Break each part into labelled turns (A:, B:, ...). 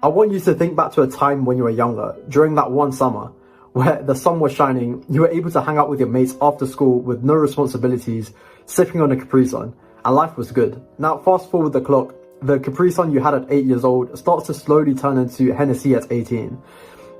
A: I want you to think back to a time when you were younger, during that one summer, where the sun was shining, you were able to hang out with your mates after school with no responsibilities, sipping on a Capri Sun, and life was good. Now fast forward the clock, the Capri Sun you had at 8 years old starts to slowly turn into Hennessy at 18.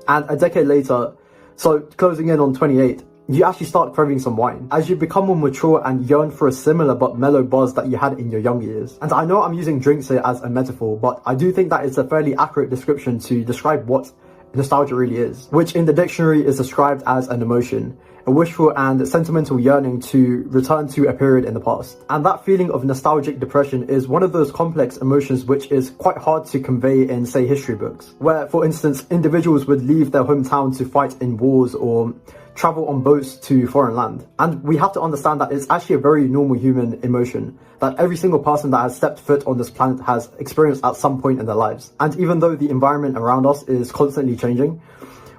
A: And a decade later, so closing in on 28, you actually start craving some wine as you become more mature and yearn for a similar but mellow buzz that you had in your young years. And I know I'm using drinks here as a metaphor, but I do think that it's a fairly accurate description to describe what nostalgia really is, which in the dictionary is described as an emotion, a wishful and sentimental yearning to return to a period in the past. And that feeling of nostalgic depression is one of those complex emotions which is quite hard to convey in, say, history books, where, for instance, individuals would leave their hometown to fight in wars or travel on boats to foreign land. And we have to understand that it's actually a very normal human emotion that every single person that has stepped foot on this planet has experienced at some point in their lives. And even though the environment around us is constantly changing,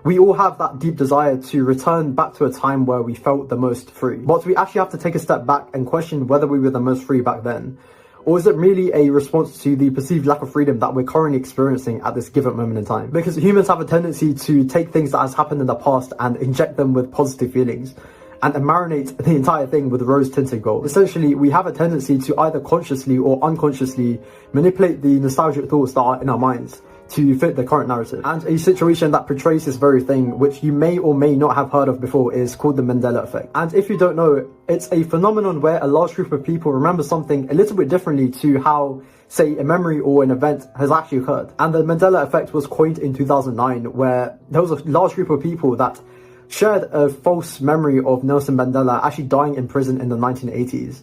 A: we all have that deep desire to return back to a time where we felt the most free. But we actually have to take a step back and question whether we were the most free back then. Or is it merely a response to the perceived lack of freedom that we're currently experiencing at this given moment in time? Because humans have a tendency to take things that has happened in the past and inject them with positive feelings and marinate the entire thing with rose-tinted gold. Essentially, we have a tendency to either consciously or unconsciously manipulate the nostalgic thoughts that are in our minds to fit the current narrative. And a situation that portrays this very thing, which you may or may not have heard of before, is called the Mandela effect. And if you don't know, it's a phenomenon where a large group of people remember something a little bit differently to how, say, a memory or an event has actually occurred. And the Mandela effect was coined in 2009, where there was a large group of people that shared a false memory of Nelson Mandela actually dying in prison in the 1980s.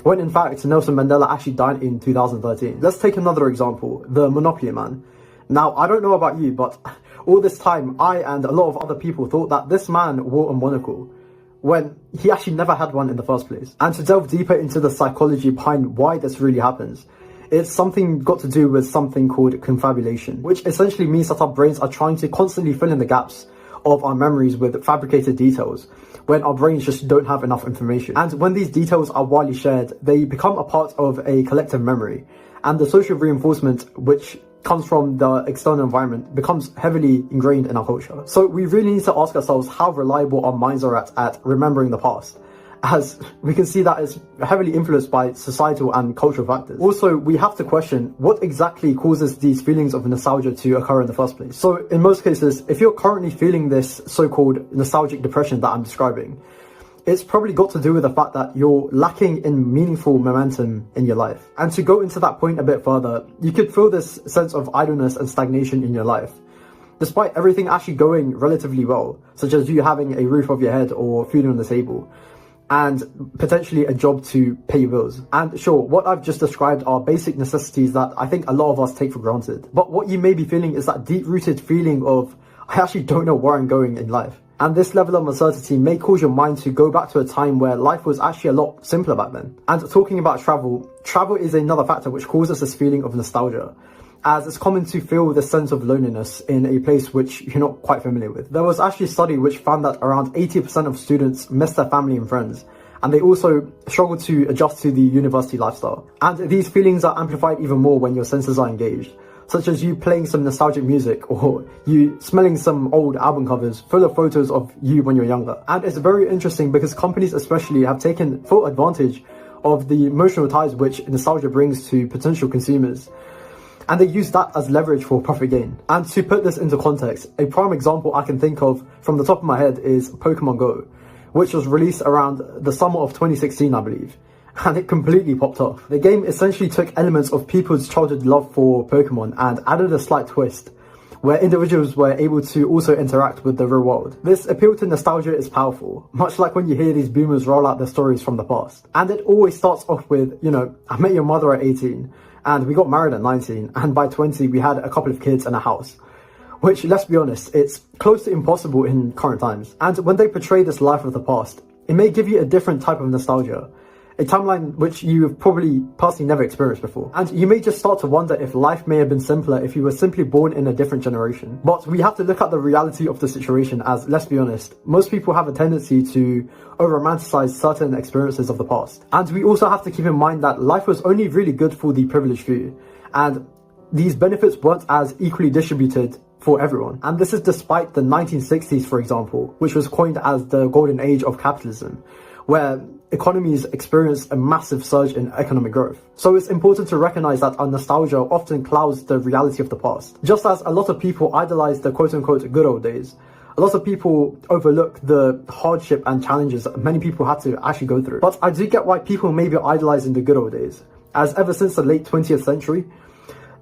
A: When in fact, Nelson Mandela actually died in 2013. Let's take another example, the Monopoly Man. Now, I don't know about you, but all this time, I and a lot of other people thought that this man wore a monocle when he actually never had one in the first place. And to delve deeper into the psychology behind why this really happens, it's something got to do with something called confabulation, which essentially means that our brains are trying to constantly fill in the gaps of our memories with fabricated details when our brains just don't have enough information. And when these details are widely shared, they become a part of a collective memory. And the social reinforcement, which comes from the external environment, becomes heavily ingrained in our culture. So we really need to ask ourselves how reliable our minds are at remembering the past, as we can see that it's heavily influenced by societal and cultural factors. Also, we have to question what exactly causes these feelings of nostalgia to occur in the first place. So in most cases, if you're currently feeling this so-called nostalgic depression that I'm describing, it's probably got to do with the fact that you're lacking in meaningful momentum in your life. And to go into that point a bit further, you could feel this sense of idleness and stagnation in your life, despite everything actually going relatively well, such as you having a roof over your head or food on the table, and potentially a job to pay your bills. And sure, what I've just described are basic necessities that I think a lot of us take for granted. But what you may be feeling is that deep-rooted feeling of, I actually don't know where I'm going in life. And this level of uncertainty may cause your mind to go back to a time where life was actually a lot simpler back then. And talking about travel is another factor which causes this feeling of nostalgia, as it's common to feel this sense of loneliness in a place which you're not quite familiar with. There was actually a study which found that around 80% of students miss their family and friends, and they also struggle to adjust to the university lifestyle. And these feelings are amplified even more when your senses are engaged, such as you playing some nostalgic music or you smelling some old album covers full of photos of you when you're younger. And it's very interesting because companies especially have taken full advantage of the emotional ties which nostalgia brings to potential consumers, and they use that as leverage for profit gain. And to put this into context, a prime example I can think of from the top of my head is Pokemon Go, which was released around the summer of 2016, I believe. And it completely popped off. The game essentially took elements of people's childhood love for Pokemon and added a slight twist, where individuals were able to also interact with the real world. This appeal to nostalgia is powerful, much like when you hear these boomers roll out their stories from the past. And it always starts off with, you know, I met your mother at 18, and we got married at 19, and by 20 we had a couple of kids and a house. Which, let's be honest, it's close to impossible in current times. And when they portray this life of the past, it may give you a different type of nostalgia, a timeline which you've probably personally never experienced before. And you may just start to wonder if life may have been simpler if you were simply born in a different generation. But we have to look at the reality of the situation as, let's be honest, most people have a tendency to over-romanticize certain experiences of the past. And we also have to keep in mind that life was only really good for the privileged few. And these benefits weren't as equally distributed for everyone. And this is despite the 1960s, for example, which was coined as the golden age of capitalism, where economies experienced a massive surge in economic growth. So it's important to recognize that our nostalgia often clouds the reality of the past. Just as a lot of people idolize the quote-unquote good old days, a lot of people overlook the hardship and challenges that many people had to actually go through. But I do get why people may be idolizing the good old days, as ever since the late 20th century,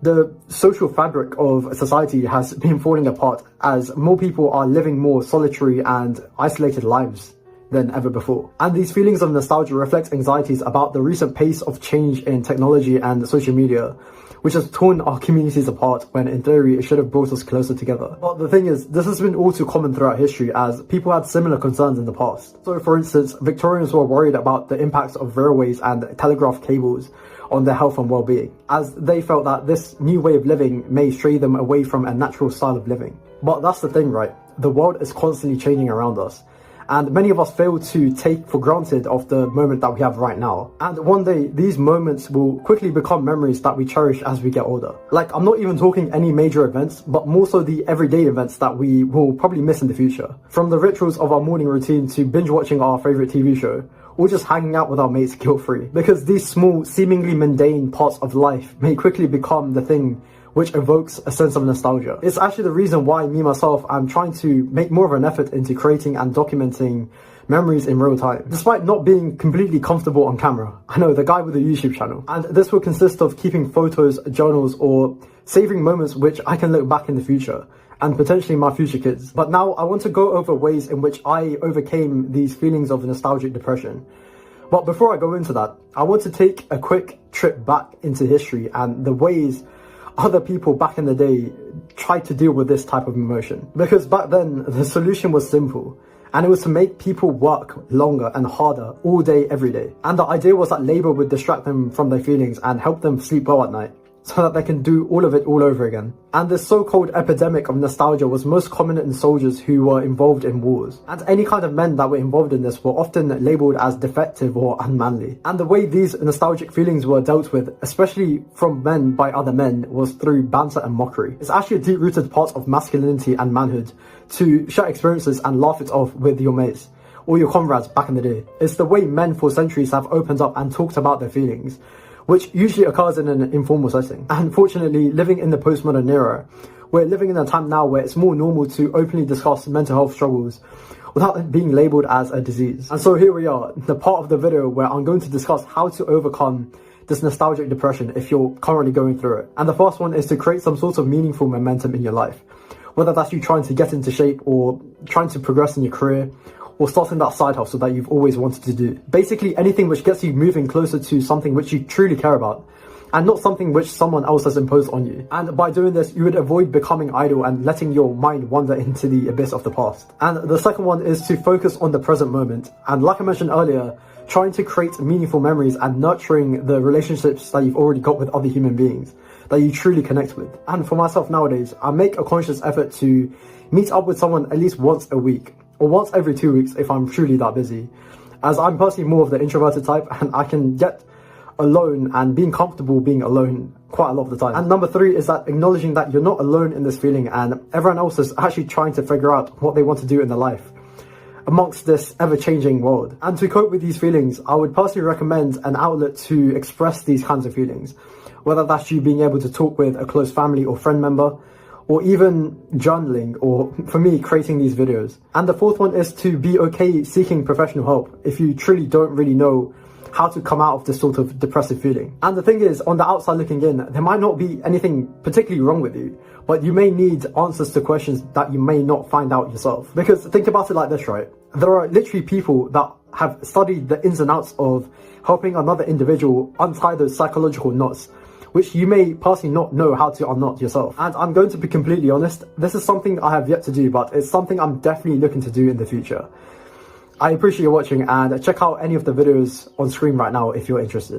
A: the social fabric of society has been falling apart as more people are living more solitary and isolated lives than ever before. And these feelings of nostalgia reflect anxieties about the recent pace of change in technology and social media, which has torn our communities apart when in theory it should have brought us closer together. But the thing is, this has been all too common throughout history as people had similar concerns in the past. So for instance, Victorians were worried about the impacts of railways and telegraph cables on their health and well-being, as they felt that this new way of living may stray them away from a natural style of living. But that's the thing, right? The world is constantly changing around us, and many of us fail to take for granted of the moment that we have right now. And one day, these moments will quickly become memories that we cherish as we get older. Like, I'm not even talking any major events, but more so the everyday events that we will probably miss in the future. From the rituals of our morning routine to binge watching our favorite TV show, or just hanging out with our mates guilt-free. Because these small, seemingly mundane parts of life may quickly become the thing which evokes a sense of nostalgia. It's actually the reason why me myself, I'm trying to make more of an effort into creating and documenting memories in real time, despite not being completely comfortable on camera. I know, the guy with the YouTube channel. And this will consist of keeping photos, journals, or savoring moments which I can look back in the future, and potentially my future kids. But now I want to go over ways in which I overcame these feelings of nostalgic depression. But before I go into that, I want to take a quick trip back into history and the ways other people back in the day tried to deal with this type of emotion. Because back then, the solution was simple, and it was to make people work longer and harder all day, every day. And the idea was that labor would distract them from their feelings and help them sleep well at night, so that they can do all of it all over again. And this so-called epidemic of nostalgia was most common in soldiers who were involved in wars. And any kind of men that were involved in this were often labelled as defective or unmanly. And the way these nostalgic feelings were dealt with, especially from men by other men, was through banter and mockery. It's actually a deep-rooted part of masculinity and manhood to share experiences and laugh it off with your mates or your comrades back in the day. It's the way men for centuries have opened up and talked about their feelings, which usually occurs in an informal setting. And unfortunately, living in the postmodern era, we're living in a time now where it's more normal to openly discuss mental health struggles without it being labelled as a disease. And so here we are, the part of the video where I'm going to discuss how to overcome this nostalgic depression if you're currently going through it. And the first one is to create some sort of meaningful momentum in your life, whether that's you trying to get into shape or trying to progress in your career, or starting that side hustle that you've always wanted to do. Basically anything which gets you moving closer to something which you truly care about, and not something which someone else has imposed on you. And by doing this, you would avoid becoming idle and letting your mind wander into the abyss of the past. And the second one is to focus on the present moment. And like I mentioned earlier, trying to create meaningful memories and nurturing the relationships that you've already got with other human beings that you truly connect with. And for myself nowadays, I make a conscious effort to meet up with someone at least once a week, or once every 2 weeks if I'm truly that busy, as I'm personally more of the introverted type and I can get alone and being comfortable being alone quite a lot of the time. And number 3 is that acknowledging that you're not alone in this feeling and everyone else is actually trying to figure out what they want to do in their life amongst this ever-changing world. And to cope with these feelings, I would personally recommend an outlet to express these kinds of feelings, whether that's you being able to talk with a close family or friend member, or even journaling, or for me, creating these videos. And the fourth one is to be okay seeking professional help if you truly don't really know how to come out of this sort of depressive feeling. And the thing is, on the outside looking in, there might not be anything particularly wrong with you, but you may need answers to questions that you may not find out yourself. Because think about it like this, right? There are literally people that have studied the ins and outs of helping another individual untie those psychological knots, which you may personally not know how to unknot yourself. And I'm going to be completely honest, this is something I have yet to do, but it's something I'm definitely looking to do in the future. I appreciate you watching, and check out any of the videos on screen right now if you're interested.